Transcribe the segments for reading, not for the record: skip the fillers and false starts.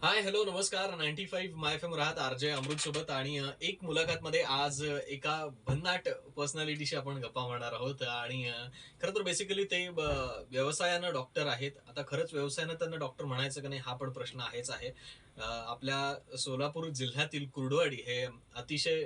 Hi hello नमस्कार. 95 माय F M राहत RJ अमृत सोबत आणि एक मुलाखत मध्ये आज एका भन्नाट पर्सनॅलिटीशी आपण गप्पा मारणार आहोत आणि खरं तर बेसिकली ते व्यवसायानं डॉक्टर आहेत. आता खरंच व्यवसायानं त्यांना डॉक्टर म्हणायचं का नाही हा पण प्रश्न आहेच आहे. आपल्या सोलापूर जिल्ह्यातील कुर्डवाडी हे अतिशय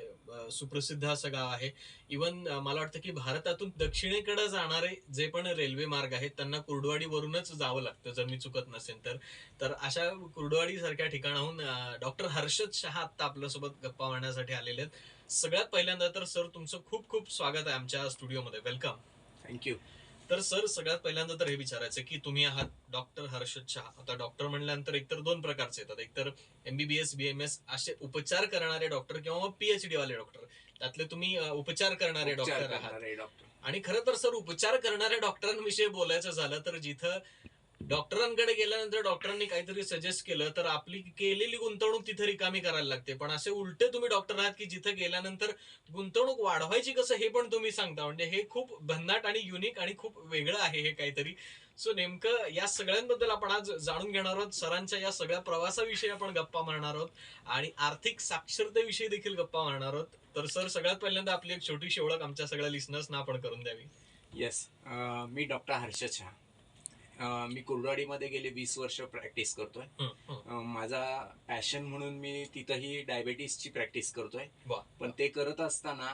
सुप्रसिद्ध असं गाव आहे. इवन मला वाटतं की भारतातून दक्षिणेकडे जाणारे जे पण रेल्वे मार्ग आहेत त्यांना कुर्डवाडीवरूनच जावं लागतं जर मी चुकत नसेल तर. तर अशा कुर्डवाडी सारख्या ठिकाणाहून डॉक्टर हर्षद शहा आता आपल्यासोबत गप्पा मारण्यासाठी आलेले आहेत. सगळ्यात पहिल्यांदा तर सर तुमचं खूप खूप स्वागत आहे आमच्या स्टुडिओमध्ये. वेलकम. थँक्यू. तर सर सगळ्यात पहिल्यांदा तर हे विचारायचं की तुम्ही आहात डॉक्टर हर्षद शहा. आता डॉक्टर म्हणल्यानंतर एकतर दोन प्रकारचे येतात, एकतर एमबीबीएस बीएमएस असे उपचार करणारे डॉक्टर किंवा मग पीएचडी वाले डॉक्टर. त्यातले तुम्ही उपचार करणारे उपचार डॉक्टर आहात. करणारे डॉक्टर. आणि खरं तर सर उपचार करणाऱ्या डॉक्टरांविषयी बोलायचं झालं तर जिथं डॉक्टरांकडे गेल्यानंतर डॉक्टरांनी काहीतरी सजेस्ट केलं तर आपली केलेली गुंतवणूक तिथे रिकामी करायला लागते. पण असे उलटे तुम्ही डॉक्टर आहात की जिथे गेल्यानंतर गुंतवणूक वाढवायची कसं हे पण तुम्ही सांगता. म्हणजे हे खूप भन्नाट आणि युनिक आणि खूप वेगळं आहे हे काहीतरी. सो नेमकं या सगळ्यांबद्दल आपण आज जाणून घेणार आहोत. सरांच्या या सगळ्या प्रवासाविषयी आपण गप्पा मारणार आहोत आणि आर्थिक साक्षरतेविषयी देखील गप्पा मारणार आहोत. तर सर सगळ्यात पहिल्यांदा आपली एक छोटीशी ओळख आमच्या सगळ्या लिस्नर्सना आपण करून द्यावी. येस. मी डॉक्टर हर्षद शहा. मी कुर्डवाडीमध्ये गेले 20 वर्ष प्रॅक्टिस करतोय. माझा पॅशन म्हणून मी तिथंही डायबेटीसची प्रॅक्टिस करतोय. पण ते करत असताना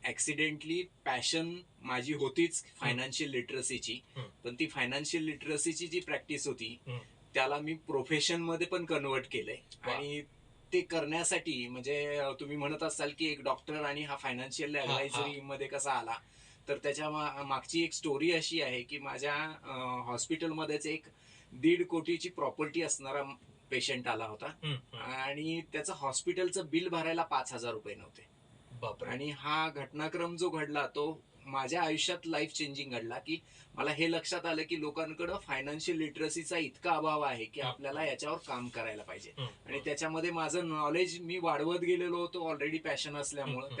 ऍक्सिडेंटली पॅशन माझी होतीच फायनान्शियल लिटरसीची. पण ती फायनान्शियल लिटरसीची जी प्रॅक्टिस होती त्याला मी प्रोफेशन मध्ये पण कन्वर्ट केलंय. आणि ते करण्यासाठी म्हणजे तुम्ही म्हणत असाल की एक डॉक्टर आणि हा फायनान्शियल ऍडवायझरी मध्ये कसा आला, तर त्याच्या मागची एक स्टोरी अशी आहे की माझ्या हॉस्पिटलमध्येच एक 1.5 कोटीची प्रॉपर्टी असणारा पेशंट आला होता. आणि त्याचं हॉस्पिटलचं बिल भरायला 5,000 रुपये नव्हते. आणि हा घटनाक्रम जो घडला तो माझ्या आयुष्यात लाईफ चेंजिंग घडला, की मला हे लक्षात आलं की लोकांकडे फायनान्शियल लिटरसीचा इतका अभाव आहे की आपल्याला याच्यावर काम करायला पाहिजे. आणि त्याच्यामध्ये माझं नॉलेज मी वाढवत गेलेलो होतो ऑलरेडी पॅशन असल्यामुळं.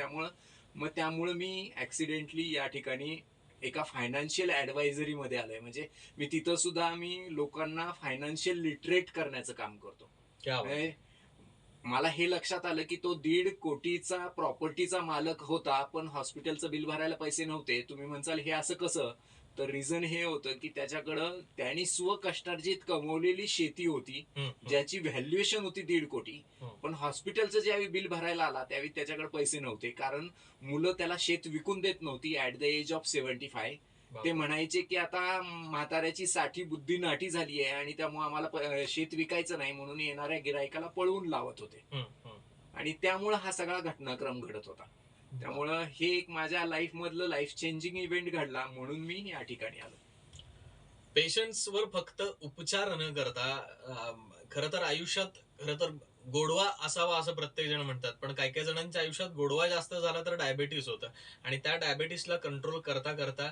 त्यामुळे मी ऍक्सिडेंटली या ठिकाणी एका फायनान्शियल ऍडवायझरी मध्ये आलोय. म्हणजे मी तिथं सुद्धा मी लोकांना फायनान्शियल लिटरेट करण्याचं काम करतो. मला हे लक्षात आलं की तो 1.5 कोटीचा प्रॉपर्टीचा मालक होता, पण हॉस्पिटलचं बिल भरायला पैसे नव्हते. तुम्ही म्हणसाल हे असं कसं, तर रिझन हे होतं की त्याच्याकडं त्यांनी स्वकष्टार्जित कमवलेली शेती होती ज्याची व्हॅल्युएशन होती 1.5 कोटी. पण हॉस्पिटलचं ज्यावेळी बिल भरायला आला त्यावेळी त्याच्याकडे पैसे नव्हते, कारण मुलं त्याला शेत विकून देत नव्हती ऍट द एज ऑफ 75. ते म्हणायचे की आता म्हाताऱ्याची साठी बुद्धी नाटी झाली आहे आणि त्यामुळे आम्हाला शेत विकायचं नाही, म्हणून येणाऱ्या गिरायकाला पळवून लावत होते. आणि त्यामुळे हा सगळा घटनाक्रम घडत होता. त्यामुळं हे एक माझ्या लाईफ मधलं लाईफ चेंजिंग इव्हेंट घडला, म्हणून मी या ठिकाणी आलो. पेशंट्सवर फक्त उपचार न करता खरं तर आयुष्यात खरं तर गोडवा असावा असं प्रत्येक जण म्हणतात. पण काही काही जणांच्या आयुष्यात गोडवा जास्त झाला तर डायबेटीस होतं आणि त्या डायबेटीसला कंट्रोल करता करता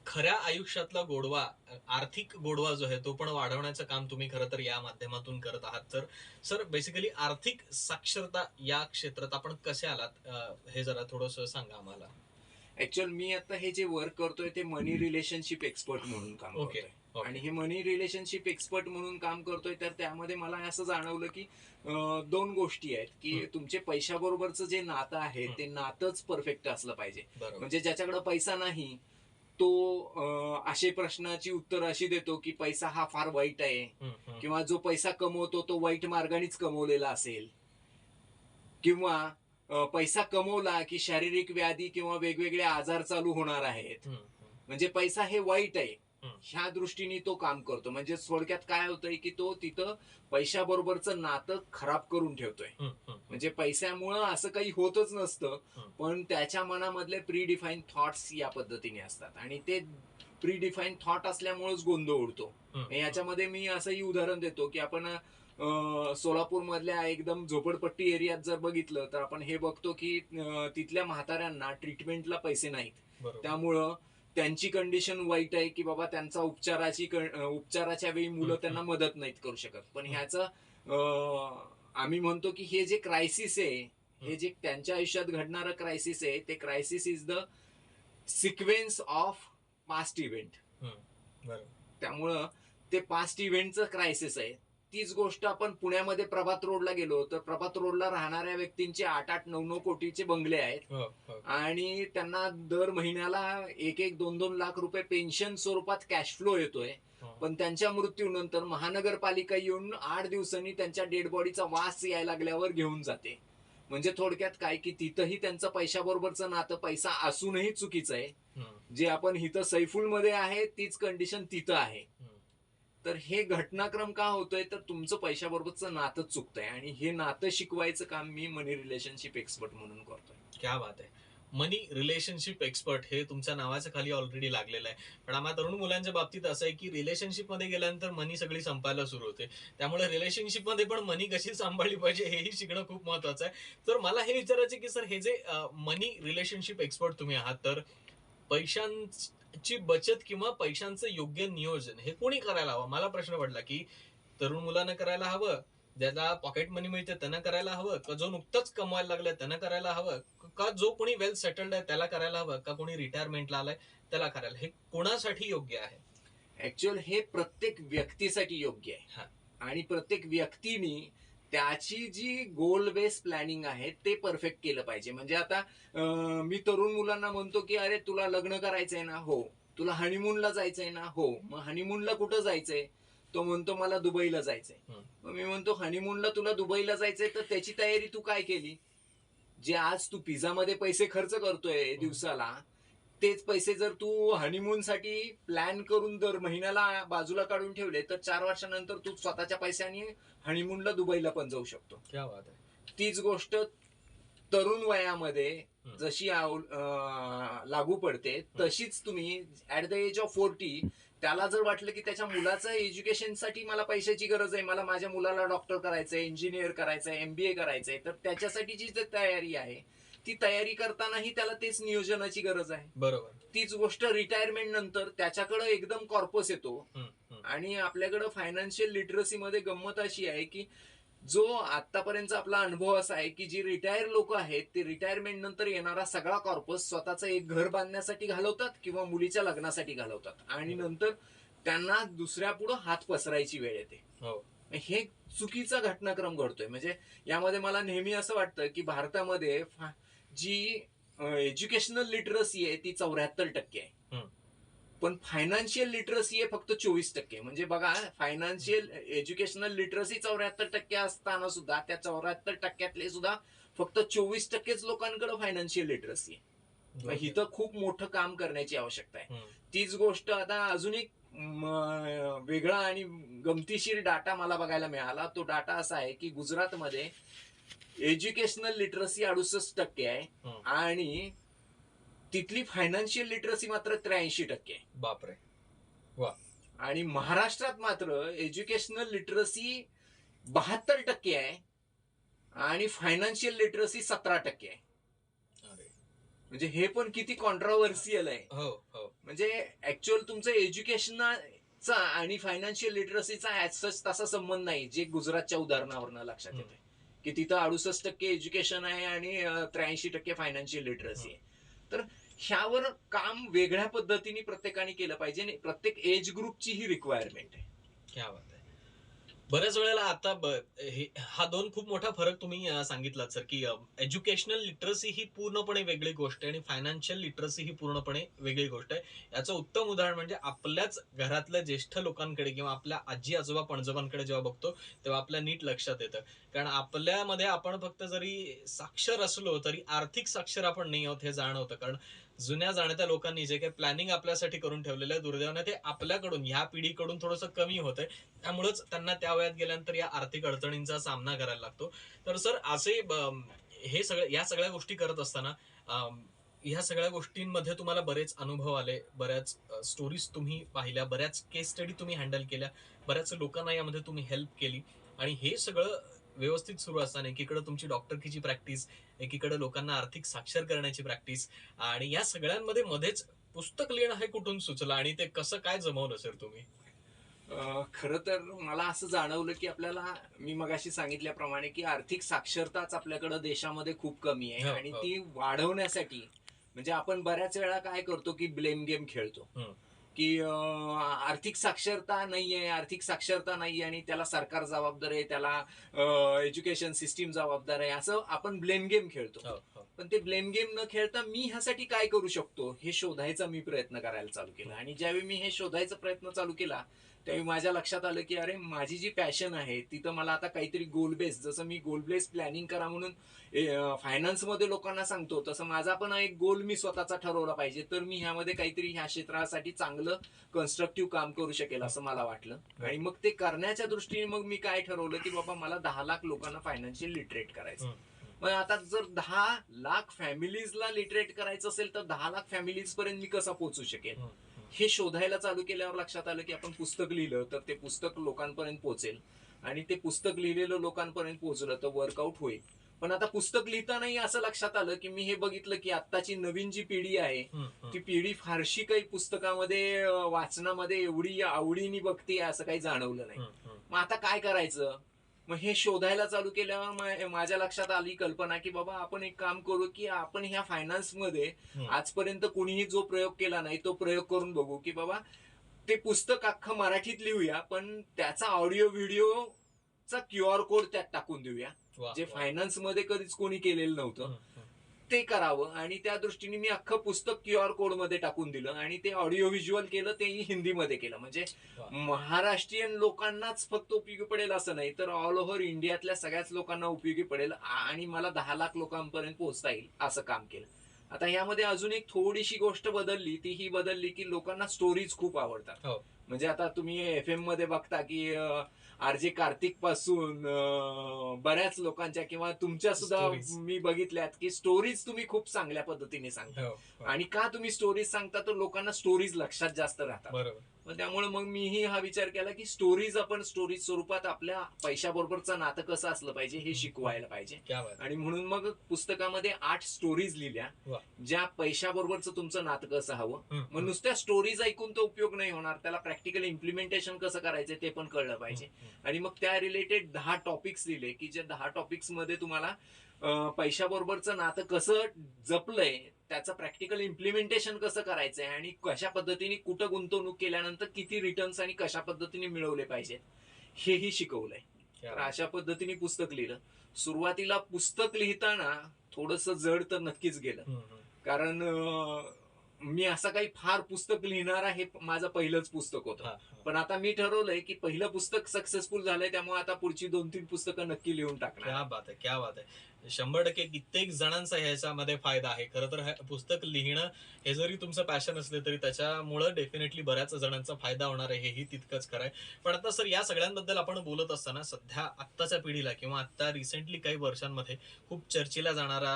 खऱ्या आयुष्यातला गोडवा, आर्थिक गोडवा जो आहे तो पण वाढवण्याचं काम तुम्ही खरं तर या माध्यमातून करत आहात. तर सर बेसिकली आर्थिक साक्षरता या क्षेत्रात आपण कसे आलात हे जरा थोडंसं सांगा आम्हाला. ऍक्च्युअल मी आता हे जे वर्क करतोय ते मनी रिलेशनशिप एक्सपर्ट म्हणून काम करतोय. आणि हे मनी रिलेशनशिप एक्सपर्ट म्हणून काम करतोय तर त्यामध्ये मला असं जाणवलं की 2 गोष्टी आहेत की तुमचे पैशाबरोबरचं जे नातं आहे ते नातंच परफेक्ट असलं पाहिजे. म्हणजे ज्याच्याकडे पैसा नाही तो असे प्रश्नाची उत्तर अशी देतो की पैसा हा फार वाईट आहे, किंवा जो पैसा कमवतो तो वाईट मार्गानेच कमवलेला असेल, किंवा पैसा कमवला की शारीरिक व्याधी किंवा वेगवेगळे आजार चालू होणार आहेत, म्हणजे पैसा हे वाईट आहे ह्या दृष्टीने तो काम करतो. म्हणजे थोडक्यात काय होतंय की तो तिथं पैशाबरोबरचं नातं खराब करून ठेवतोय. म्हणजे पैशामुळं असं काही होतच नसतं, पण त्याच्या मनामधले प्रीडिफाईन थॉट्स या पद्धतीने असतात आणि ते प्रीडिफाईन थॉट असल्यामुळेच गोंधळ उडतो. याच्यामध्ये मी असंही उदाहरण देतो की आपण सोलापूर मधल्या एकदम झोपडपट्टी एरियात जर बघितलं तर आपण हे बघतो की तिथल्या म्हाताऱ्यांना ट्रीटमेंटला पैसे नाहीत. त्यामुळं त्यांची कंडिशन वाईट आहे की बाबा त्यांचा उपचाराच्या वेळी मुलं त्यांना मदत नाहीत करू शकत. पण ह्याचं आम्ही म्हणतो की हे जे क्रायसिस आहे, हे जे त्यांच्या आयुष्यात घडणारं क्रायसिस आहे, ते crisis is the sequence of past event. त्यामुळं ते पास्ट इव्हेंटचं क्रायसिस आहे. तीच गोष्ट आपण पुण्यामध्ये प्रभात रोडला गेलो तर प्रभात रोडला राहणाऱ्या व्यक्तींचे 8-8, 9-9 कोटीचे बंगले आहेत आणि त्यांना दर महिन्याला 1-1, 2-2 लाख रुपये पेन्शन स्वरूपात कॅश फ्लो येतोय. पण त्यांच्या मृत्यूनंतर महानगरपालिका येऊन 8 दिवसांनी त्यांच्या डेड बॉडीचा वास यायला लागल्यावर घेऊन जाते. म्हणजे थोडक्यात काय की तिथंही त्यांचं पैशाबरोबरचं नातं पैसा असूनही चुकीचं आहे. जे आपण इथं सैफुल मध्ये आहे तीच कंडिशन तिथं आहे. तर हे घटनाक्रम का होतोय तर तुमचं पैशाबरोबरचं नातं चुकतंय आणि हे नातं शिकवायचं काम मी मनी रिलेशनशिप एक्सपर्ट म्हणून करतोय. क्या बात आहे. मनी रिलेशनशिप एक्सपर्ट हे तुमच्या नावाच्या खाली ऑलरेडी लागलेलं आहे. पण आम्हा तरुण मुलांच्या बाबतीत असं आहे की रिलेशनशिप मध्ये गेल्यानंतर मनी सगळी संपायला सुरू होते. त्यामुळे रिलेशनशिप मध्ये पण मनी कशी सांभाळली पाहिजे हेही शिकणं खूप महत्वाचं आहे. तर मला हे विचारायचं की सर हे जे मनी रिलेशनशिप एक्सपर्ट तुम्ही आहात तर पैशांची बचत किंवा पैशांचं योग्य नियोजन हे कोणी करायला हवं? मला प्रश्न पडला की तरुण मुलांना करायला हवं, ज्याला पॉकेट मनी मिळते त्यांना करायला हवं, का जो नुकतंच कमवायला लागलाय त्यांना करायला हवं, का जो कोणी वेल सेटल्ड आहे त्याला करायला हवं, का कोणी रिटायरमेंटला आलाय त्याला करायला, हे कोणासाठी योग्य आहे? ऍक्च्युअल हे प्रत्येक व्यक्तीसाठी योग्य आहे आणि प्रत्येक व्यक्तीने त्याची जी गोल बेस प्लॅनिंग आहे ते परफेक्ट केलं पाहिजे. म्हणजे आता मी तरुण मुलांना म्हणतो की अरे तुला लग्न करायचंय ना? हो. तुला हनीमूनला जायचंय ना? हो. मग हनीमूनला कुठं जायचंय? तो म्हणतो मला दुबईला जायचंय. मग मी म्हणतो हनीमूनला तुला दुबईला जायचंय तर त्याची तयारी तू काय केली? जे आज तू पिझ्झामध्ये पैसे खर्च करतोय दिवसाला तेच पैसे जर तू हनीमून साठी प्लॅन करून दर महिन्याला बाजूला काढून ठेवले तर 4 वर्षानंतर तू स्वतःच्या पैशाने हनीमूनला दुबईला पण जाऊ शकतो. क्या बात आहे. तीच गोष्ट तरुण वयामध्ये जशी लागू पडते तशीच तुम्ही ऍट द एज ऑफ 40 त्याला जर वाटलं की त्याच्या मुलाचं एज्युकेशनसाठी मला पैशाची गरज आहे, मला माझ्या मुलाला डॉक्टर करायचंय, इंजिनियर करायचंय, MBA करायचंय, तर त्याच्यासाठी जी तयारी आहे ती तयारी करतानाही त्याला तेच नियोजनाची गरज आहे. बरोबर. तीच गोष्ट रिटायरमेंट नंतर त्याच्याकडे एकदम कॉर्पस येतो आणि आपल्याकडे फायनान्शियल लिटरसी मध्ये गंमत अशी आहे की जो आतापर्यंत आपला अनुभव असा आहे की जी रिटायर लोक आहेत ते रिटायरमेंट नंतर येणारा सगळा कॉर्पस स्वतःचं एक घर बांधण्यासाठी घालवतात किंवा मुलीच्या लग्नासाठी घालवतात आणि नंतर त्यांना दुसऱ्या पुढे हात पसरायची वेळ येते. हे चुकीचा घटनाक्रम घडतोय. म्हणजे यामध्ये मला नेहमी असं वाटतं की भारतामध्ये जी एज्युकेशनल लिटरसी आहे ती 74% आहे पण फायनान्शियल लिटरसी आहे फक्त 24%. म्हणजे बघा फायनान्शियल एज्युकेशनल लिटरसी 74% असताना सुद्धा त्या 74%तले सुद्धा फक्त 24%च लोकांकडे फायनान्शियल लिटरसी आहे. इथं खूप मोठं काम करण्याची आवश्यकता आहे. तीच गोष्ट आता अजून एक वेगळा आणि गमतीशीर डाटा मला बघायला मिळाला. तो डाटा असा आहे की गुजरातमध्ये एज्युकेशनल लिटरसी 68% आहे आणि तिथली फायनान्शियल लिटरसी मात्र 83% आहे. बापरे. वा. आणि महाराष्ट्रात मात्र एज्युकेशनल लिटरसी 72% आहे आणि फायनान्शियल लिटरसी 17% आहे. म्हणजे हे पण किती कॉन्ट्रोव्हर्सियल आहे. म्हणजे ऍक्च्युअल तुमचं एज्युकेशनचा आणि फायनान्शियल लिटरसीचा तसा संबंध नाही, जे गुजरातच्या उदाहरणावरनं लक्षात येतंय की तिथं 68% एज्युकेशन आहे आणि 83% फायनान्शियल लिटरसी आहे. तर ह्यावर काम वेगळ्या पद्धतीने प्रत्येकाने केलं पाहिजे. प्रत्येक एज ग्रुपची ही रिक्वायरमेंट आहे. क्या बात आहे. बऱ्याच वेळेला आता हा दोन खूप मोठा फरक तुम्ही सांगितलात सर की एज्युकेशनल लिटरसी ही पूर्णपणे वेगळी गोष्ट आहे आणि फायनान्शियल लिटरसी ही पूर्णपणे वेगळी गोष्ट आहे. याचं उत्तम उदाहरण म्हणजे आपल्याच घरातल्या ज्येष्ठ लोकांकडे किंवा आपल्या आजी आजोबा पणजोबांकडे जेव्हा बघतो तेव्हा आपल्या नीट लक्षात येतं. कारण आपल्यामध्ये आपण फक्त जरी साक्षर असलो तरी आर्थिक साक्षर आपण नाही आहोत हे जाणवतं. कारण जुन्या जाणत्या लोकांनी जे काही प्लॅनिंग आपल्यासाठी करून ठेवलेलं आहे दुर्दैवाने ते आपल्याकडून ह्या पिढीकडून थोडंसं कमी होतंय. त्यामुळेच त्यांना त्या वयात गेल्यानंतर या आर्थिक अडचणींचा सामना करायला लागतो. तर सर असे हे सगळे या सगळ्या गोष्टी करत असताना ह्या सगळ्या गोष्टींमध्ये तुम्हाला बरेच अनुभव आले, बऱ्याच स्टोरीज तुम्ही पाहिल्या, बऱ्याच केस स्टडी तुम्ही हँडल केल्या, बऱ्याच लोकांना यामध्ये तुम्ही हेल्प केली आणि हे सगळं व्यवस्थित सुरू असताना एकीकडे तुमची डॉक्टरकीची प्रॅक्टिस, एकीकडे लोकांना आर्थिक साक्षर करण्याची प्रॅक्टिस आणि या सगळ्यांमध्ये मध्येच पुस्तक लिहिणं हे कुठून सुचलं आणि ते कसं काय जमवलं सर तुम्ही? खरं तर मला असं जाणवलं की आपल्याला मी मगाशी सांगितल्याप्रमाणे की आर्थिक साक्षरताच आपल्याकडे देशामध्ये खूप कमी आहे आणि ती वाढवण्यासाठी म्हणजे आपण बऱ्याच वेळा काय करतो की ब्लेम गेम खेळतो की आर्थिक साक्षरता नाहीये, आर्थिक साक्षरता नाही आणि त्याला सरकार जबाबदार आहे, त्याला एज्युकेशन सिस्टीम जबाबदार आहे, असं आपण ब्लेम गेम खेळतो. हो, हो. पण ते ब्लेम गेम न खेळता मी ह्यासाठी काय करू शकतो हे शोधायचा मी प्रयत्न करायला चालू केला. आणि ज्यावेळी मी हे शोधायचा प्रयत्न चालू केला त्यावेळी माझ्या लक्षात आलं की अरे माझी जी पॅशन आहे तिथं मला आता काहीतरी गोल बेस, जसं मी गोल बेस प्लॅनिंग करा म्हणून फायनान्स मध्ये लोकांना सांगतो, तसं माझा पण एक गोल मी स्वतःचा ठरवला पाहिजे, तर मी ह्यामध्ये काहीतरी ह्या क्षेत्रासाठी चांगलं कन्स्ट्रक्टिव्ह काम करू शकेल असं मला वाटलं. आणि मग ते करण्याच्या दृष्टीने मग मी काय ठरवलं की बाबा मला 10 लाख लोकांना फायनान्शियल लिटरेट करायचं. मग आता जर 10 लाख फॅमिलीजला लिटरेट करायचं असेल तर 10 लाख फॅमिलीज पर्यंत मी कसा पोहोचू शकेल हे शोधायला चालू केल्यावर लक्षात आलं की आपण पुस्तक लिहिलं तर ते पुस्तक लोकांपर्यंत पोहोचेल, आणि ते पुस्तक लिहिलेलं लोकांपर्यंत पोहोचलं तर वर्कआउट होईल. पण आता पुस्तक लिहितानाही असं लक्षात आलं की मी हे बघितलं की आत्ताची नवीन जी पिढी आहे ती पिढी फारशी काही पुस्तकामध्ये वाचनामध्ये एवढी आवडीने बघते असं काही जाणवलं नाही. मग आता काय करायचं? मग हे शोधायला चालू केल्यावर माझ्या लक्षात आली कल्पना की बाबा आपण एक काम करू की आपण ह्या फायनान्स मध्ये आजपर्यंत कुणीही जो प्रयोग केला नाही तो प्रयोग करून बघू की बाबा ते पुस्तक अख्खं मराठीत लिहूया, पण त्याचा ऑडिओ व्हिडिओचा QR कोड त्यात टाकून देऊया, जे फायनान्स मध्ये कधीच कोणी केलेलं नव्हतं ते करावं. आणि त्या दृष्टीने मी अख्खं पुस्तक QR कोड मध्ये टाकून दिलं आणि ते ऑडिओ व्हिज्युअल केलं, तेही हिंदीमध्ये केलं. म्हणजे महाराष्ट्रीयन लोकांनाच फक्त उपयोगी पडेल असं नाही, तर ऑल ओव्हर इंडियातल्या सगळ्याच लोकांना उपयोगी पडेल आणि मला 10 लाख लोकांपर्यंत पोहोचता येईल असं काम केलं. आता यामध्ये अजून एक थोडीशी गोष्ट बदलली, ती ही बदलली की लोकांना स्टोरीज खूप आवडतात. म्हणजे आता तुम्ही FM मध्ये बघता की RJ कार्तिक पासून बऱ्याच लोकांच्या किंवा तुमच्या सुद्धा मी बघितल्यात की स्टोरीज तुम्ही खूप चांगल्या पद्धतीने सांगता. आणि का तुम्ही स्टोरीज सांगता तर लोकांना स्टोरीज लक्षात जास्त राहतात. बरोबर. मग त्यामुळे मग मीही हा विचार केला की स्टोरीज आपण स्टोरीज स्वरूपात आपल्या पैशाबरोबरचं नातं कसं असलं पाहिजे हे शिकवायला पाहिजे. आणि म्हणून मग पुस्तकामध्ये 8 स्टोरीज लिहिल्या ज्या पैशाबरोबरचं तुमचं नातं कसं हवं. मग नुसत्या स्टोरीज ऐकून तो उपयोग नाही होणार, त्याला प्रॅक्टिकल इम्प्लिमेंटेशन कसं करायचं ते पण कळलं पाहिजे. आणि मग त्या रिलेटेड 10 टॉपिक्स लिहिले की जे 10 टॉपिक्स मध्ये तुम्हाला पैशाबरोबरचं नातं कसं जपलंय, त्याचं प्रॅक्टिकल इम्प्लिमेंटेशन कसं करायचंय आणि कशा पद्धतीने कुठं गुंतवणूक केल्यानंतर किती रिटर्न्स आणि कशा पद्धतीने मिळवले पाहिजेत हेही शिकवलंय. तर अशा पद्धतीने पुस्तक लिहिलं. सुरुवातीला पुस्तक लिहिताना थोडंसं जड तर नक्कीच गेलं, कारण मी असं काही फार पुस्तक लिहिणारा हे माझं पहिलंच पुस्तक होतं. पण आता मी ठरवलंय की पहिलं पुस्तक सक्सेसफुल झालंय, त्यामुळे आता पुढची 2-3 पुस्तकं नक्की लिहून टाकणार. क्या बात आहे, क्या बात आहे. 100% कित्येक जणांचा ह्याच्यामध्ये फायदा आहे. खरं तर पुस्तक लिहिणं हे जरी तुमचं पॅशन असले तरी त्याच्यामुळे डेफिनेटली बऱ्याच जणांचा फायदा होणार आहे, हेही तितकंच खरं आहे. पण आता सर या सगळ्यांबद्दल आपण बोलत असताना सध्या आत्ताच्या पिढीला किंवा आता रिसेंटली काही वर्षांमध्ये खूप चर्चेला जाणारा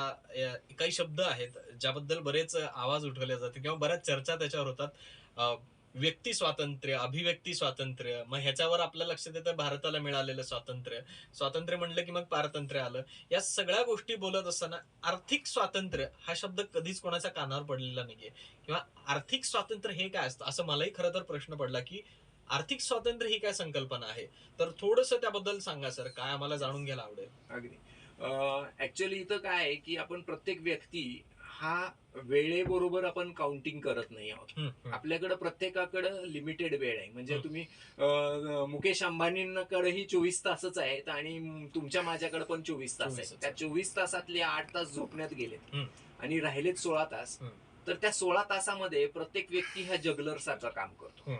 काही शब्द आहेत ज्याबद्दल बरेच आवाज उठवले जाते किंवा बऱ्याच चर्चा त्याच्यावर होतात. व्यक्ती स्वातंत्र्य, अभिव्यक्ती स्वातंत्र्य. मग ह्याच्यावर आपल्या लक्षात येतं भारताला मिळालेलं स्वातंत्र्य म्हणलं की मग पारतंत्र्य आलं. या सगळ्या गोष्टी बोलत असताना आर्थिक स्वातंत्र्य हा शब्द कधीच कोणाच्या कानावर पडलेला नाहीये, किंवा आर्थिक स्वातंत्र्य हे काय असतं असं मलाही खरं तर प्रश्न पडला की आर्थिक स्वातंत्र्य ही काय संकल्पना आहे. तर थोडंसं त्याबद्दल सांगा सर, काय आम्हाला जाणून घ्यायला आवडेल. अगदी ऍक्च्युअली इथं काय आहे की आपण प्रत्येक व्यक्ती हा वेळेबरोबर आपण काउंटिंग करत नाही आहोत. आपल्याकडे प्रत्येकाकडे लिमिटेड वेळ आहे. म्हणजे तुम्ही मुकेश अंबानींकडेही 24 तासच आहेत आणि तुमच्या माझ्याकडे पण 24 तास आहेत. त्या 24 तासातले 8 तास झोपण्यात गेलेत आणि राहिलेत 16 तास. तर त्या 16 तासामध्ये प्रत्येक व्यक्ती हा जगलर सारखं काम करतो.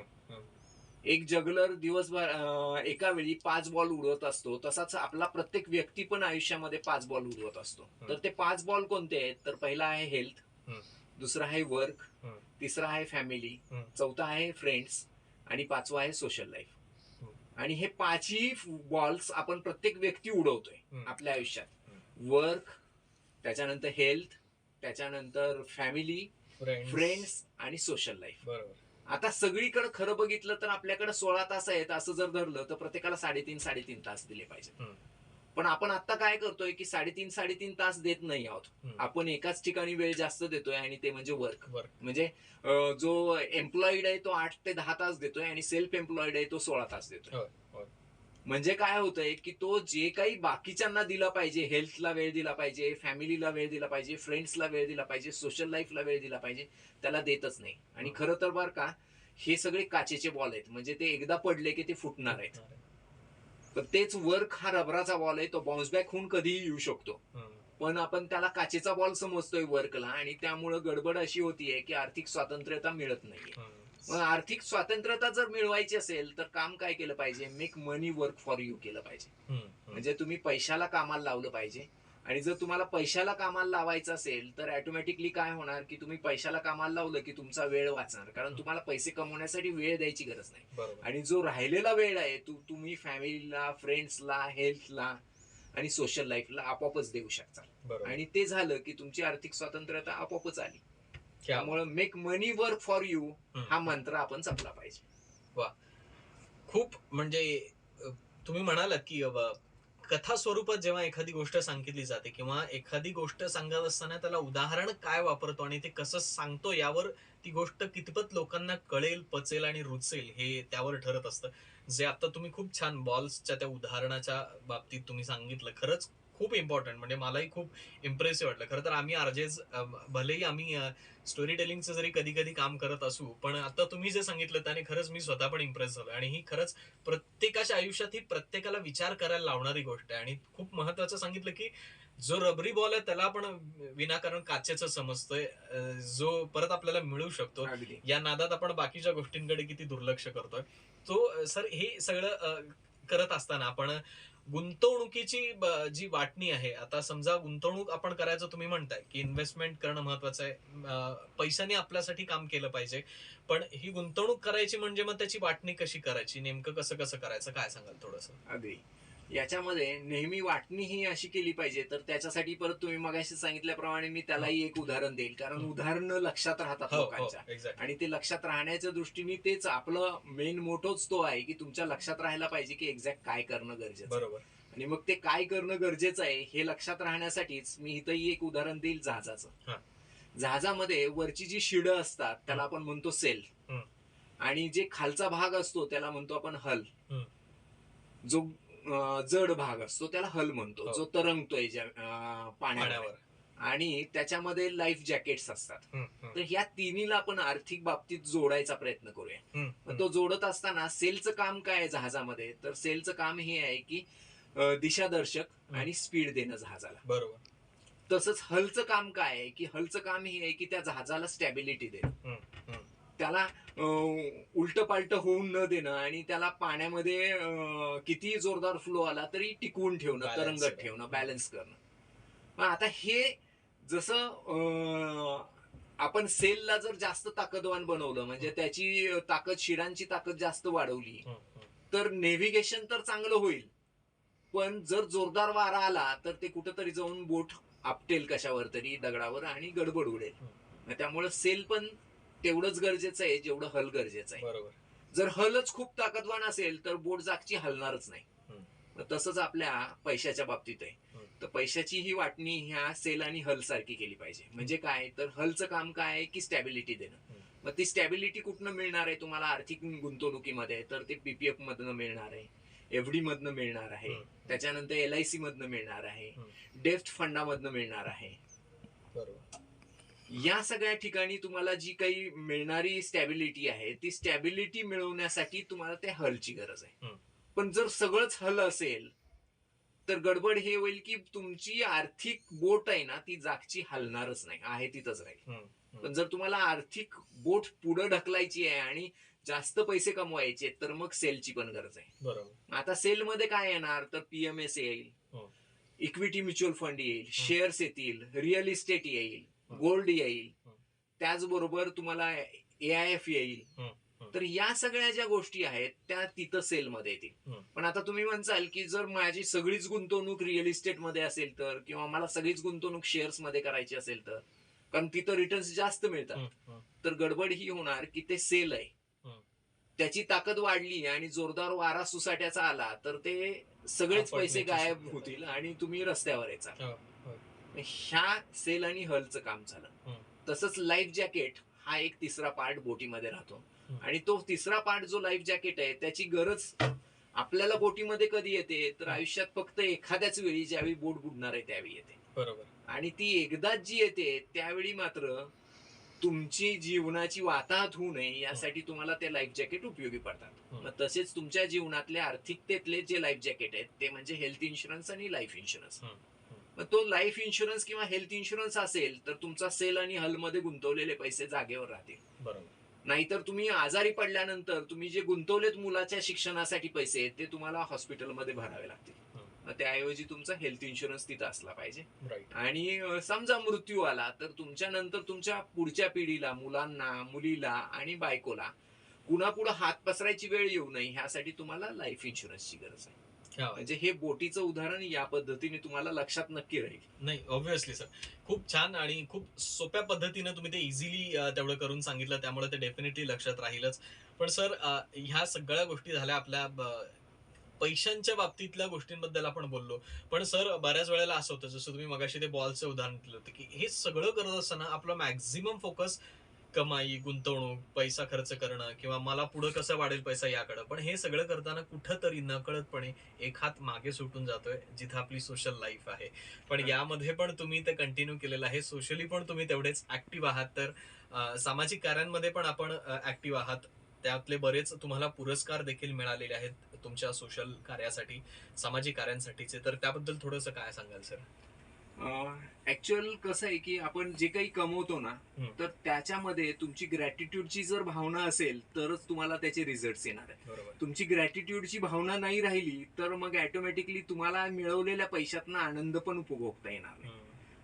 एक जगलर दिवसभर एका वेळी 5 बॉल उडवत असतो, तसाच आपला प्रत्येक व्यक्ती पण आयुष्यामध्ये 5 बॉल उडवत असतो. तर ते 5 बॉल कोणते आहेत? तर पहिला आहे हेल्थ, दुसरा आहे वर्क, तिसरा आहे फॅमिली, चौथा आहे फ्रेंड्स आणि 5वा आहे सोशल लाईफ. आणि हे 5ही बॉल्स आपण प्रत्येक व्यक्ती उडवतोय आपल्या आयुष्यात. वर्क, त्याच्यानंतर हेल्थ, त्याच्यानंतर फॅमिली, फ्रेंड्स आणि सोशल लाईफ. बरोबर. आता सगळीकडे खरं बघितलं तर आपल्याकडे 16 तास आहेत असं जर धरलं तर प्रत्येकाला 3.5 तास दिले पाहिजेत. पण आपण आता काय करतोय की 3.5 तास देत नाही आहोत. आपण एकाच ठिकाणी वेळ जास्त देतोय आणि ते म्हणजे वर्क. म्हणजे जो एम्प्लॉईड आहे तो 8 ते 10 तास देतोय आणि सेल्फ एम्प्लॉईड आहे तो 16 तास देतोय. म्हणजे काय होतंय की तो जे काही बाकीच्यांना दिला पाहिजे, हेल्थला वेळ दिला पाहिजे, फॅमिलीला वेळ दिला पाहिजे, फ्रेंड्सला वेळ दिला पाहिजे, सोशल लाईफला वेळ दिला पाहिजे, त्याला देतच नाही. आणि खरं तर बरं का हे सगळे काचेचे बॉल आहेत, म्हणजे ते एकदा पडले की ते फुटणार आहेत. पण तेच वर्क हा रबराचा बॉल आहे, तो बाउन्स बॅक होऊन कधीही येऊ शकतो. पण आपण त्याला काचेचा बॉल समजतोय वर्कला, आणि त्यामुळे गडबड अशी होतीये की आर्थिक स्वातंत्र्यता मिळत नाहीये. मग आर्थिक स्वातंत्र्यता जर मिळवायची असेल तर काम काय केलं पाहिजे, make money work for you केलं पाहिजे. म्हणजे तुम्ही पैशाला कामाला लावलं पाहिजे. आणि जर तुम्हाला पैशाला कामाला लावायचं असेल तर ऑटोमॅटिकली काय होणार की तुम्ही पैशाला कामाला लावलं की तुमचा वेळ वाचणार, कारण तुम्हाला पैसे कमवण्यासाठी वेळ द्यायची गरज नाही. आणि जो राहिलेला वेळ आहे तुम्ही फॅमिलीला, फ्रेंड्सला, हेल्थला आणि सोशल लाईफला आपोआपच देऊ शकता. आणि ते झालं की तुमची आर्थिक स्वातंत्र्यता आपोआपच आली. त्यामुळे make money work for you हा मंत्र आपण जपला पाहिजे. वा, खूप म्हणजे तुम्ही म्हणालात की कथा स्वरूपात जेव्हा एखादी गोष्ट सांगितली जाते किंवा एखादी गोष्ट सांगत असताना त्याला उदाहरण काय वापरतो आणि ते कसं सांगतो यावर ती गोष्ट कितपत लोकांना कळेल, पचेल आणि रुचेल हे त्यावर ठरत असतं. जे आता तुम्ही खूप छान बॉल्सच्या त्या उदाहरणाच्या बाबतीत तुम्ही सांगितलं, खरंच खूप इम्पॉर्टंट, म्हणजे मलाही खूप इम्प्रेसिव्ह वाटलं. खरं तर आम्ही आरजेज भलेही आम्ही स्टोरी टेलिंगचं जरी कधी कधी काम करत असू, पण आता तुम्ही जे सांगितलं त्याने खरंच मी स्वतः पण इम्प्रेस झालो. आणि ही खरंच प्रत्येकाच्या आयुष्यात ही प्रत्येकाला विचार करायला लावणारी गोष्ट आहे. आणि खूप महत्वाचं सांगितलं की जो रबरी बॉल आहे त्याला आपण विनाकारण काचेचं समजतोय, जो परत आपल्याला मिळू शकतो, या नादात आपण बाकीच्या गोष्टींकडे किती दुर्लक्ष करतोय. तो सर हे सगळं करत असताना आपण गुंतवणुकीची जी वाटणी आहे, आता समजा गुंतवणूक आपण करायचं तुम्ही म्हणताय की इन्व्हेस्टमेंट करणं महत्वाचं आहे, पैशाने आपल्यासाठी काम केलं पाहिजे, पण ही गुंतवणूक करायची म्हणजे मग त्याची वाटणी कशी करायची, नेमकं कसं कसं करायचं, काय सांगाल थोडस? अगदी. याच्यामध्ये नेहमी वाटणी ही अशी केली पाहिजे, तर त्याच्यासाठी परत तुम्ही मगाशी सांगितल्याप्रमाणे मी त्यालाही एक उदाहरण देईल, कारण उदाहरणं लक्षात राहतात लोकांच्या. आणि ते लक्षात राहण्याच्या दृष्टीने तेच आपलं मेन मोटोच तो आहे की तुमच्या लक्षात राहायला पाहिजे की एक्झॅक्ट काय करणं गरजेचं. बरोबर. आणि मग ते काय करणं गरजेचं आहे हे लक्षात राहण्यासाठीच मी इथंही एक उदाहरण देईल जहाजाचं. जहाजामध्ये वरची जी शिडं असतात त्याला आपण म्हणतो सेल, आणि जे खालचा भाग असतो त्याला म्हणतो आपण हल. जो जड भाग असतो त्याला हल म्हणतो, जो तरंगतोय पाण्यावर. आणि त्याच्यामध्ये लाईफ जॅकेट्स असतात. तर ह्या तिन्हीला आपण आर्थिक बाबतीत जोडायचा प्रयत्न करूया. तो जोडत असताना सेलचं काम काय आहे जहाजामध्ये, तर सेलचं काम हे आहे की दिशादर्शक आणि स्पीड देणं जहाजाला. बरोबर. तसंच हलचं काम काय आहे की हलचं काम हे आहे की त्या जहाजाला स्टॅबिलिटी देणं, त्याला उलट पालट होऊन न देणं, आणि त्याला पाण्यामध्ये किती जोरदार फ्लो आला तरी टिकवून ठेवणं, तरंगत ठेवणं, बॅलन्स करणं. आता हे जसं आपण सेलला जर जास्त ताकदवान बनवलं, म्हणजे त्याची ताकद, शिडांची ताकद जास्त वाढवली, तर नेव्हिगेशन तर चांगलं होईल, पण जर जोरदार वारा आला तर ते कुठंतरी जाऊन बोट आपटेल कशावर तरी, दगडावर, आणि गडबड उडेल. त्यामुळे सेल पण तेवढंच गरजेचं आहे जेवढं हल गरजेचं आहे. बरोबर. जर हलच खूप ताकदवान असेल तर बोट जागची हलणारच नाही. तसंच आपल्या पैशाच्या बाबतीत आहे. तर पैशाची ही वाटणी ह्या सेल आणि हल सारखी केली पाहिजे. म्हणजे काय, तर हलचं काम काय आहे की स्टॅबिलिटी देणं. मग ती स्टॅबिलिटी कुठनं मिळणार आहे तुम्हाला आर्थिक गुंतवणुकीमध्ये, तर ते पीपीएफ मधनं मिळणार आहे, एफडी मधनं मिळणार आहे, त्याच्यानंतर एलआयसी मधनं मिळणार आहे, डेफ्ट फंडामधनं मिळणार आहे. बरोबर. या सगळ्या ठिकाणी तुम्हाला जी काही मिळणारी स्टॅबिलिटी आहे, ती स्टॅबिलिटी मिळवण्यासाठी तुम्हाला त्या हलची गरज आहे. पण जर सगळंच हल असेल तर गडबड हे होईल की तुमची आर्थिक बोट आहे ना ती जागची हलणारच नाही, आहे तिथंच राहील. पण जर तुम्हाला आर्थिक बोट पुढे ढकलायची आहे आणि जास्त पैसे कमवायचे तर मग सेलची पण गरज आहे. बरोबर. आता सेल मध्ये काय येणार, तर पीएमएस येईल, इक्विटी म्युच्युअल फंड येईल, शेअर्स येतील, रिअल इस्टेट येईल, गोल्ड येईल, त्याचबरोबर तुम्हाला एआयएफ येईल. तर या सगळ्या ज्या गोष्टी आहेत त्या तिथं सेलमध्ये येतील. पण आता तुम्ही म्हणसाल की जर माझी सगळीच गुंतवणूक रिअल इस्टेट मध्ये असेल तर, किंवा मला सगळीच गुंतवणूक शेअर्स मध्ये करायची असेल तर, कारण तिथं रिटर्न्स जास्त मिळतात, तर गडबड ही होणार की ते सेल आहे, त्याची ताकद वाढली आणि जोरदार वारा सुसाट्याचा आला तर ते सगळेच पैसे गायब होतील आणि तुम्ही रस्त्यावर यायचा. ह्या सेल आणि हलचं काम झालं. तसंच लाईफ जॅकेट हा एक तिसरा पार्ट बोटीमध्ये राहतो, आणि तो तिसरा पार्ट जो लाईफ जॅकेट आहे त्याची गरज आपल्याला बोटीमध्ये कधी येते, तर आयुष्यात फक्त एखाद्याच वेळी, ज्यावेळी बोट बुडणार आहे त्यावेळी येते. बरोबर. आणि ती एकदाच जी येते त्यावेळी मात्र तुमची जीवनाची वाताहत होऊ नये यासाठी तुम्हाला ते लाईफ जॅकेट उपयोगी पडतात. मग तसेच तुमच्या जीवनातले आर्थिकतेतले जे लाईफ जॅकेट आहेत ते म्हणजे हेल्थ इन्शुरन्स आणि लाईफ इन्शुरन्स. मग तो लाईफ इन्शुरन्स किंवा हेल्थ इन्शुरन्स असेल तर तुमचा सेल आणि हलमध्ये गुंतवलेले पैसे जागेवर राहतील. बरोबर. नाहीतर तुम्ही आजारी पडल्यानंतर तुम्ही जे गुंतवलेत मुलाच्या शिक्षणासाठी पैसे ते तुम्हाला हॉस्पिटलमध्ये भरावे लागतील. त्याऐवजी तुमचा हेल्थ इन्शुरन्स तिथं असला पाहिजे. आणि समजा मृत्यू आला तर तुमच्या नंतर तुमच्या पुढच्या पिढीला, मुलांना, मुलीला आणि बायकोला कुणापुढे हात पसरायची वेळ येऊ नये ह्यासाठी तुम्हाला लाईफ इन्शुरन्सची गरज आहे. म्हणजे हे बोटीचं उदाहरण या पद्धतीने तुम्हाला लक्षात नक्की राहील. नाही, ऑब्व्हियसली सर, खूप छान आणि खूप सोप्या पद्धतीने तुम्ही ते इझिली तेवढं करून सांगितलं, त्यामुळे ते डेफिनेटली लक्षात राहीलच. पण सर, ह्या सगळ्या गोष्टी झाल्या आपल्या पैशांच्या बाबतीतल्या गोष्टींबद्दल आपण बोललो. पण सर, बऱ्याच वेळेला असं होतं, जसं तुम्ही मगाशी ते बॉलचं उदाहरण दिलं होतं, की हे सगळं करत असताना आपला मॅक्झिमम फोकस कमाई, गुंतवणूक, पैसा खर्च करणं किंवा मला पुढे कसं वाढेल पैसा याकडे. पण हे सगळं करताना कुठंतरी नकळतपणे एक हात मागे सुटून जातोय, जिथं आपली सोशल लाईफ आहे. पण यामध्ये पण तुम्ही ते कंटिन्यू केलेलं आहे. सोशली पण तुम्ही तेवढेच ऍक्टिव्ह आहात. तर सामाजिक कार्यांमध्ये पण आपण ऍक्टिव्ह आहात. त्यातले बरेच तुम्हाला पुरस्कार देखील मिळालेले आहेत तुमच्या सोशल कार्यासाठी, सामाजिक कार्यांसाठीचे. तर त्याबद्दल थोडंसं काय सांगाल सर? ऍक्च्युअल कसं आहे की आपण जे काही कमवतो ना तर त्याच्यामध्ये तुमची ग्रॅटिट्यूडची जर भावना असेल तरच तुम्हाला त्याचे रिझल्ट येणार आहे. तुमची ग्रॅटिट्यूडची भावना नाही राहिली तर मग ऑटोमॅटिकली तुम्हाला मिळवलेल्या पैशातनं आनंद पण उपभोगता येणार नाही.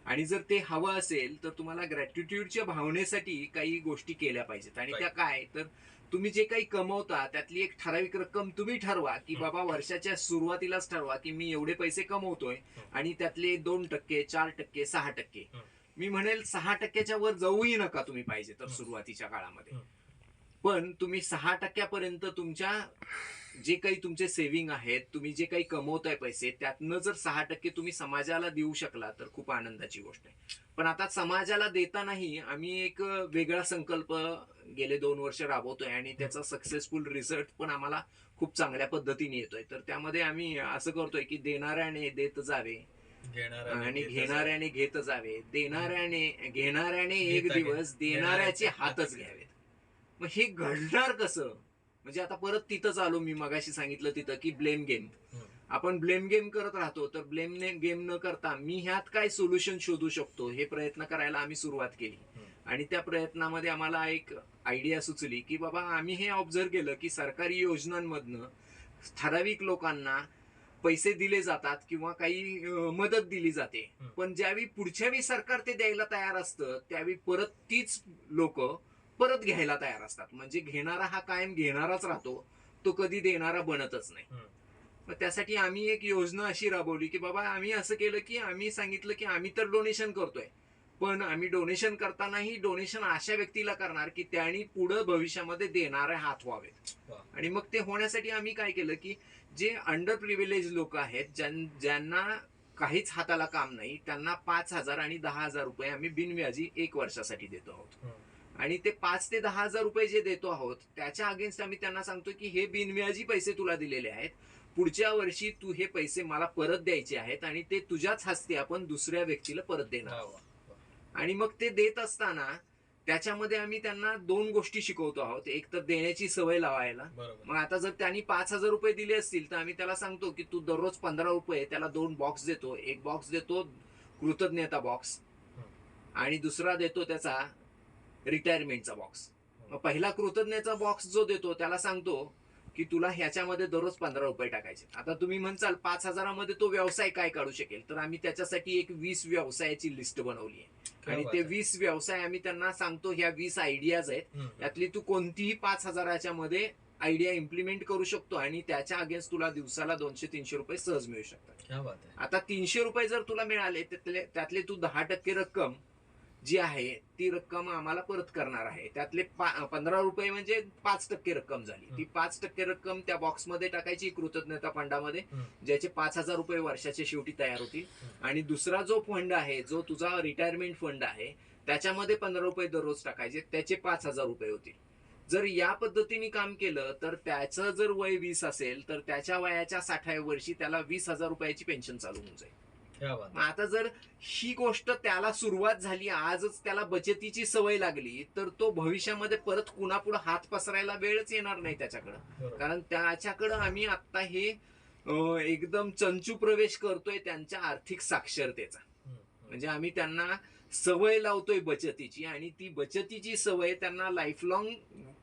आणि जर ते हवं असेल तर तुम्हाला ग्रॅटिट्यूडच्या भावनेसाठी काही गोष्टी केल्या पाहिजेत. आणि त्या काय, तर तुम्ही जे काही कमवता त्यातली एक ठराविक रक्कम तुम्ही ठरवा की बाबा वर्षाच्या सुरुवातीलाच ठरवा की मी एवढे पैसे कमवतोय आणि त्यातले 2%, 4%, 6%. मी म्हणेल 6%च्या वर जाऊही नका तुम्ही पाहिजे तर सुरुवातीच्या काळामध्ये. पण तुम्ही 6%पर्यंत तुमच्या जे काही तुमचे सेव्हिंग आहेत, तुम्ही जे काही कमवताय पैसे, त्यातनं जर 6% तुम्ही समाजाला देऊ शकला तर खूप आनंदाची गोष्ट आहे. पण आता समाजाला देतानाही आम्ही एक वेगळा संकल्प गेले 2 वर्ष राबवतोय आणि त्याचा सक्सेसफुल रिझल्ट पण आम्हाला खूप चांगल्या पद्धतीने येतोय. तर त्यामध्ये आम्ही असं करतोय की देणाऱ्याने देत जावे आणि घेणाऱ्याने घेत जावे, घेणाऱ्याने एक दिवस देणाऱ्याचे हातच घ्यावेत. मग हे घडणार कसं? म्हणजे आता परत तिथंच आलो मी मगाशी सांगितलं तिथं की ब्लेम गेम. आपण ब्लेम गेम करत राहतो. तर ब्लेम गेम न करता मी ह्यात काय सोल्युशन शोधू शकतो हे प्रयत्न करायला आम्ही सुरुवात केली. आणि त्या प्रयत्नामध्ये आम्हाला एक आयडिया सुचली की बाबा आम्ही हे ऑब्झर्व केलं की सरकारी योजनांमधनं ठराविक लोकांना पैसे दिले जातात किंवा काही मदत दिली जाते. पण ज्यावेळी पुढच्या वेळी सरकार ते द्यायला तयार असतं त्यावेळी परत तीच लोक परत घ्यायला तयार असतात. म्हणजे घेणारा हा कायम घेणाराच राहतो, तो कधी देणारा बनतच नाही. मग त्यासाठी आम्ही एक योजना अशी राबवली की बाबा आम्ही असं केलं की आम्ही सांगितलं की आम्ही तर डोनेशन करतोय, पण आम्ही डोनेशन करतानाही डोनेशन अशा व्यक्तीला करणार की त्यांनी पुढे भविष्यामध्ये देणारे हात व्हावेत. आणि मग ते होण्यासाठी आम्ही काय केलं की जे अंडर प्रिव्हिलेज लोक आहेत, ज्यांना काहीच हाताला काम नाही, त्यांना 5,000 आणि 10,000 रुपये आम्ही बिनव्याजी 1 वर्षासाठी देतो आहोत. आणि ते 5 ते 10,000 रुपये जे देतो आहोत त्याच्या अगेन्स्ट आम्ही त्यांना सांगतो की हे बिनव्याजी पैसे तुला दिलेले आहेत, पुढच्या वर्षी तू हे पैसे मला परत द्यायचे आहेत आणि ते तुझ्याच हस्ते आपण दुसऱ्या व्यक्तीला परत देणार. आणि मग ते देत असताना त्याच्यामध्ये आम्ही त्यांना 2 गोष्टी शिकवतो आहोत. एक तर देण्याची सवय लावायला. मग आता जर त्यांनी 5,000 रुपये दिले असतील तर आम्ही त्याला सांगतो की तू दररोज 15 रुपये त्याला 2 बॉक्स देतो. एक बॉक्स देतो कृतज्ञता बॉक्स आणि दुसरा देतो त्याचा रिटायरमेंटचा बॉक्स. मग पहिला कृतज्ञतेचा बॉक्स जो देतो त्याला सांगतो की तुला ह्याच्यामध्ये दररोज 15 रुपये टाकायचे. आता तुम्ही म्हणसाल 5,000 मध्ये तो व्यवसाय काय काढू शकेल, तर आम्ही त्याच्यासाठी एक 20 व्यवसायाची लिस्ट बनवली आहे. आणि ते 20 व्यवसाय आम्ही त्यांना सांगतो ह्या 20 आयडियाज आहेत, त्यातली तू कोणतीही 5,000च्या मध्ये आयडिया इम्प्लिमेंट करू शकतो आणि त्याच्या अगेन्स्ट तुला दिवसाला 200-300 रुपये सहज मिळू शकतात. आता 300 रुपये जर तुला मिळाले त्यातले तू 10% रक्कम जी आहे ती रक्कम आम्हाला परत करणार आहे. त्यातले 15 रुपये म्हणजे 5% रक्कम झाली. ती 5% रक्कम त्या बॉक्समध्ये टाकायची कृतज्ञता फंडामध्ये, ज्याचे 5,000 रुपये वर्षाच्या शेवटी तयार होतील. आणि दुसरा जो फंड आहे, जो तुझा रिटायरमेंट फंड आहे, त्याच्यामध्ये 15 रुपये दररोज टाकायचे, त्याचे 5,000 रुपये होतील. जर या पद्धतीने काम केलं तर त्याचं जर वय 20 असेल तर त्याच्या वयाच्या 60व्या वर्षी त्याला 20,000 रुपयाची पेन्शन चालू होऊन जाईल. क्या बात. मग आता जर ही गोष्ट त्याला सुरुवात झाली, आजच त्याला बचतीची सवय लागली, तर तो भविष्यामध्ये परत कुणापुढे हात पसरायला वेळच येणार नाही त्याच्याकडं. बरोबर. कारण त्याच्याकडं आम्ही आता हे एकदम चंचू प्रवेश करतोय त्यांच्या आर्थिक साक्षरतेचा. म्हणजे आम्ही त्यांना सवय लावतोय बचतीची, आणि ती बचतीची सवय त्यांना लाईफ लॉंग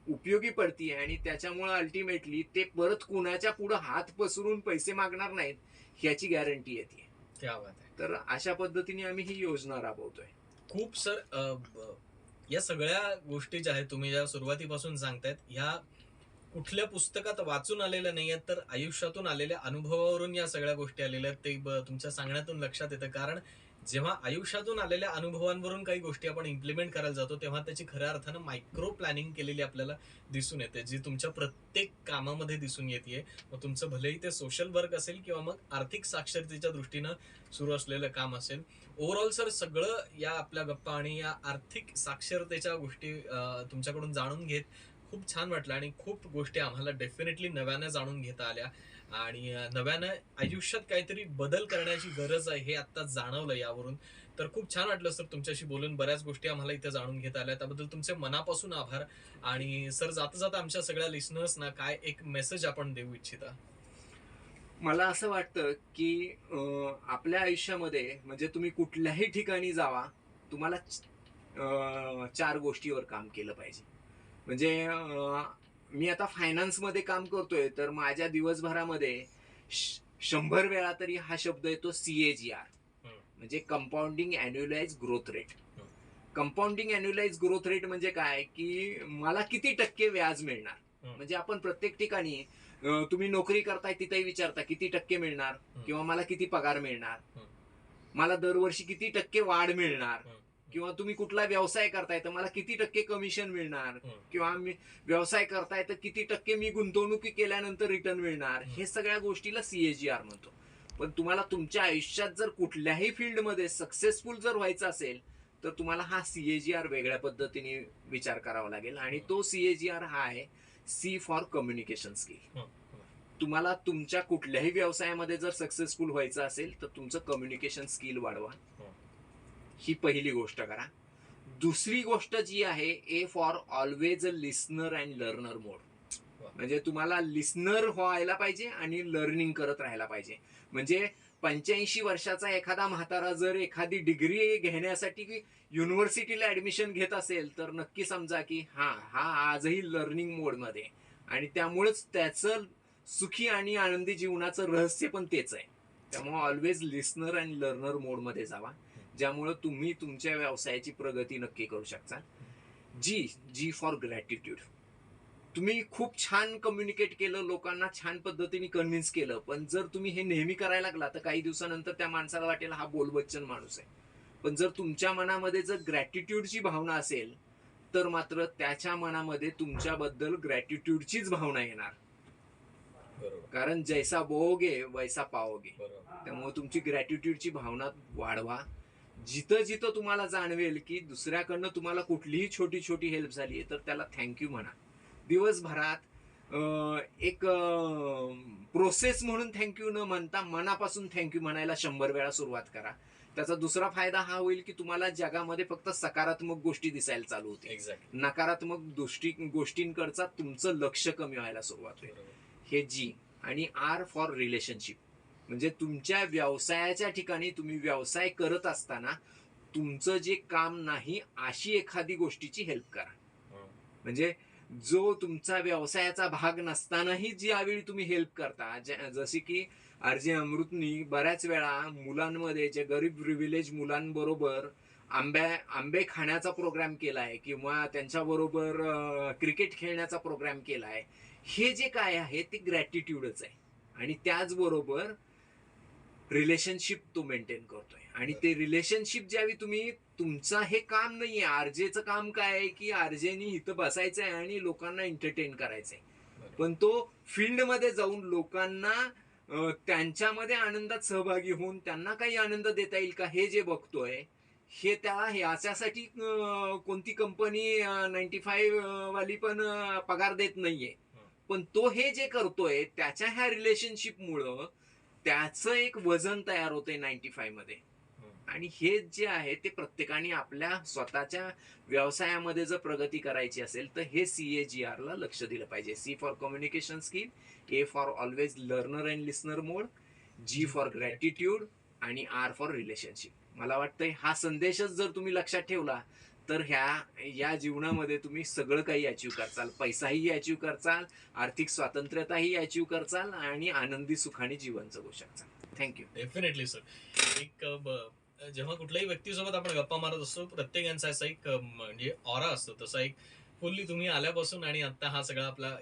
उपयोगी पडतीये, आणि त्याच्यामुळे अल्टिमेटली ते परत कुणाच्या पुढे हात पसरून पैसे मागणार नाहीत ह्याची गॅरंटी येते. क्या बात आहे. तर अशा पद्धतीने आम्ही ही योजना राबवतोय. खूप सर, या सगळ्या गोष्टी ज्या आहेत तुम्ही ज्या सुरुवातीपासून सांगतायत, ह्या कुठल्या पुस्तकात वाचून आलेल्या नाही आहेत, तर आयुष्यातून आलेल्या अनुभवावरून या सगळ्या गोष्टी आलेल्या आहेत. ते तुमच्या सांगण्यातून लक्षात येतं. कारण जेव्हा आयुष्यातून आलेल्या अनुभवांवरून काही गोष्टी आपण इम्प्लिमेंट करायला जातो, तेव्हा त्याची खऱ्या अर्थानं मायक्रो प्लॅनिंग केलेली आपल्याला दिसून येते, जी तुमच्या प्रत्येक कामामध्ये दिसून येते. मग तुमचं भलेही ते सोशल वर्क असेल किंवा मग आर्थिक साक्षरतेच्या दृष्टीनं सुरू असलेलं काम असेल. ओव्हरऑल सर, सगळं या आपल्या गप्पा आणि या आर्थिक साक्षरतेच्या गोष्टी तुमच्याकडून जाणून घेत खूप छान वाटलं, आणि खूप गोष्टी आम्हाला डेफिनेटली नव्यानं जाणून घेता आल्या, आणि नव्यानं आयुष्यात काहीतरी बदल करण्याची गरज आहे हे आता जाणवलं यावरून. तर खूप छान वाटलं सर तुमच्याशी बोलून. बऱ्याच गोष्टी आम्हाला इथे जाणून घेता आल्या, त्याबद्दल तुमचे मनापासून आभार. आणि सर, जाता जाता आमच्या सगळ्या लिसनर्सना काय एक मेसेज आपण देऊ इच्छिता? मला असं वाटतं की आपल्या आयुष्यामध्ये म्हणजे तुम्ही कुठल्याही ठिकाणी जावा, तुम्हाला 4 गोष्टीवर काम केलं पाहिजे. म्हणजे मी आता फायनान्समध्ये काम करतोय, तर माझ्या दिवसभरामध्ये 100 वेळा तरी हा शब्द येतो, CAGR, म्हणजे compounding annualize growth rate. Compounding annualize growth rate म्हणजे काय, की मला किती टक्के व्याज मिळणार. म्हणजे आपण प्रत्येक ठिकाणी तुम्ही नोकरी करताय तिथेही विचारता किती टक्के मिळणार, किंवा मला किती पगार मिळणार, मला दरवर्षी किती टक्के वाढ मिळणार, किंवा तुम्ही कुठला व्यवसाय करताय तर मला किती टक्के कमिशन मिळणार, किंवा मी व्यवसाय करताय तर किती टक्के मी गुंतवणुकी केल्यानंतर रिटर्न मिळणार. हे सगळ्या गोष्टीला CAGR म्हणतो. पण तुम्हाला तुमच्या आयुष्यात जर कुठल्याही फील्डमध्ये सक्सेसफुल जर व्हायचं असेल, तर तुम्हाला हा CAGR वेगळ्या पद्धतीने विचार करावा लागेल. आणि तो CAGR हा आहे C फॉर कम्युनिकेशन स्किल. तुम्हाला तुमच्या कुठल्याही व्यवसायामध्ये जर सक्सेसफुल व्हायचं असेल तर तुमचं कम्युनिकेशन स्किल वाढवा, ही पहिली गोष्ट करा. दुसरी गोष्ट जी आहे, A for always a listener and learner mode. म्हणजे तुम्हाला लिस्नर व्हायला पाहिजे आणि लर्निंग करत राहायला पाहिजे. म्हणजे 85 वर्षाचा एखादा म्हातारा जर एखादी डिग्री घेण्यासाठी युनिव्हर्सिटीला ऍडमिशन घेत असेल, तर नक्की समजा की हा आजही लर्निंग मोडमध्ये, आणि त्यामुळेच त्याचं सुखी आणि आनंदी जीवनाचं रहस्य पण तेच आहे. त्यामुळे ऑलवेज लिस्नर अँड लर्नर मोडमध्ये जावा, ज्यामुळे तुम्ही तुमच्या व्यवसायाची प्रगती नक्की करू शकता. जी फॉर ग्रॅटिट्यूड. तुम्ही खूप छान कम्युनिकेट केलं, लोकांना छान पद्धतीने कन्व्हिन्स केलं, पण जर तुम्ही हे नेहमी करायला लागला तर काही दिवसानंतर त्या माणसाला वाटेल हा बोलबच्चन माणूस आहे. पण जर तुमच्या मनामध्ये जर ग्रॅटिट्यूडची भावना असेल, तर मात्र त्याच्या मनामध्ये तुमच्याबद्दल ग्रॅटिट्यूडचीच भावना येणार. कारण जैसा बोओगे वैसा पाओगे. त्यामुळे तुमची ग्रॅटिट्यूडची भावना वाढवा. जिथं जिथं तुम्हाला जाणवेल की दुसऱ्याकडनं तुम्हाला कुठलीही छोटी छोटी हेल्प झाली तर त्याला थँक्यू म्हणा. दिवसभरात एक प्रोसेस म्हणून थँक्यू न म्हणता मनापासून थँक्यू म्हणायला 100 वेळा सुरुवात करा. त्याचा दुसरा फायदा हा होईल की तुम्हाला जगामध्ये फक्त सकारात्मक गोष्टी दिसायला चालू होतील. नकारात्मक गोष्टींकडचा तुमचं लक्ष कमी व्हायला सुरुवात होईल. हे जी. आणि R फॉर रिलेशनशिप. म्हणजे तुमच्या व्यवसायाच्या ठिकाणी तुम्ही व्यवसाय करत असताना तुमचं जे काम नाही अशी एखादी गोष्टीची हेल्प करा. म्हणजे जो तुमचा व्यवसायाचा भाग नसतानाही ज्यावेळी तुम्ही हेल्प करता, जसे की RJ अमृतनी बऱ्याच वेळा मुलांमध्ये, जे गरीब प्रिव्हिलेज मुलांबरोबर आंबे खाण्याचा प्रोग्राम केलाय, किंवा त्यांच्याबरोबर क्रिकेट खेळण्याचा प्रोग्राम केलाय. हे जे काय आहे ते ग्रॅटिट्यूडच आहे. आणि त्याचबरोबर रिलेशनशिप तो मेंटेन करतोय. आणि ते रिलेशनशिप ज्यावेळी तुम्ही, तुमचं हे काम नाहीये, RJचं काम काय आहे की RJनी इथं बसायचंय आणि लोकांना एंटरटेन करायचंय, पण तो फील्डमध्ये जाऊन लोकांना त्यांच्यामध्ये आनंदात सहभागी होऊन त्यांना काही आनंद देता येईल का हे जे बघतोय, हे त्याला याच्यासाठी कोणती कंपनी 95 वाली पण पगार देत नाहीये. पण तो हे जे करतोय त्याच्या ह्या रिलेशनशिपमुळं त्याचं एक वजन तयार होतंय 95 मध्ये. आणि हे जे आहे ते प्रत्येकाने आपल्या स्वतःच्या व्यवसायामध्ये जर प्रगती करायची असेल तर हे CAGR ला लक्ष दिलं पाहिजे. C for communication skill, A for always learner and listener mode, G for gratitude आणि R फॉर रिलेशनशिप. मला वाटतंय हा संदेशच जर तुम्ही लक्षात ठेवला तर या जीवनामध्ये तुम्ही सगळं काही अचीव्ह करचाल. पैसाही अचीव्ह करचाल, आर्थिक स्वातंत्र्यताही अचीव्ह करचाल आणि आनंदी सुखाने जीवन जगू शकचाल. थँक्यू. Definitely sir. एक जेव्हा कुठल्याही व्यक्तीसोबत आपण गप्पा मारत असतो प्रत्येकाचा असा एक म्हणजे ऑरा असतो. तसा एक फुल्ली तुम्ही आल्यापासून आणि आता हा सगळा आपला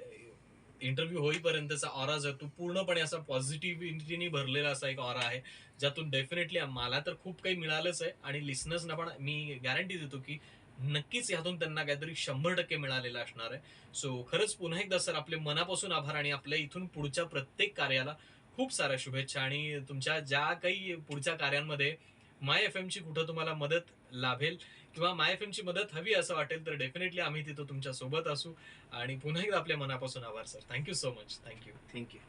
इंटरव्ह्यू होईपर्यंतचा ऑरा जो तो पूर्णपणे असा पॉझिटिव्हिटीने भरलेला असा एक ऑरा आहे, ज्यातून डेफिनेटली मला तर खूप काही मिळालंच आहे आणि लिसनर्सना पण मी गॅरंटी देतो की नक्कीच यातून त्यांना काहीतरी 100% मिळालेलं असणार आहे. सो खरंच पुन्हा एकदा सर आपले मनापासून आभार आणि आपल्या इथून पुढच्या प्रत्येक कार्याला खूप साऱ्या शुभेच्छा आणि तुमच्या ज्या काही पुढच्या कार्यांमध्ये माय एफ ची कुठं तुम्हाला मदत लाभेल किंवा माय एफ ची मदत हवी असं वाटेल तर डेफिनेटली आम्ही तिथं तुमच्या सोबत असू आणि पुन्हा एकदा आपल्या मनापासून आभार sir. Thank you so much. Thank you. Thank you.